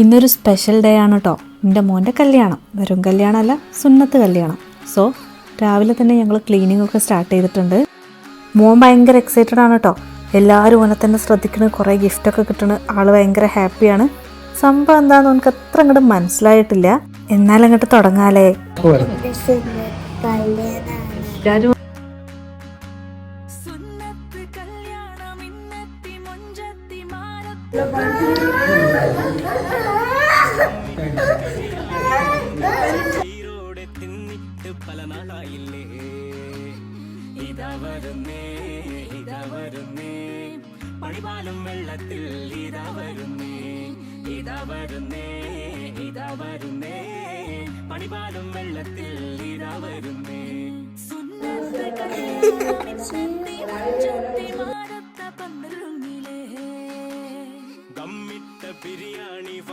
ഇന്നൊരു special day ആണ് കേട്ടോ. എൻ്റെ മോൻ്റെ കല്യാണം, വെറും കല്യാണമല്ല, സുന്നത്ത് കല്യാണം. സോ രാവിലെ തന്നെ ഞങ്ങൾ ക്ലീനിങ് ഒക്കെ സ്റ്റാർട്ട് ചെയ്തിട്ടുണ്ട്. മോൻ ഭയങ്കര എക്സൈറ്റഡ് ആണ് കേട്ടോ. എല്ലാവരും ഓനെ തന്നെ ശ്രദ്ധിക്കണം, കുറേ ഗിഫ്റ്റൊക്കെ കിട്ടണം. ആൾ ഭയങ്കര ഹാപ്പിയാണ്. സംഭവം എന്താണെന്ന് നമുക്ക് അത്ര അങ്ങോട്ട് മനസ്സിലായിട്ടില്ല. എന്നാലും അങ്ങോട്ട് തുടങ്ങാലേ. പണിപാലും വെള്ളത്തിൽ ഇതാ വരുന്നേ, ഇതാ വരുന്നേ, ഇതാ വരുന്നേ, പണിപാലും വെള്ളത്തിൽ ഇതാ വരുന്നേ. സുന്നത്ത്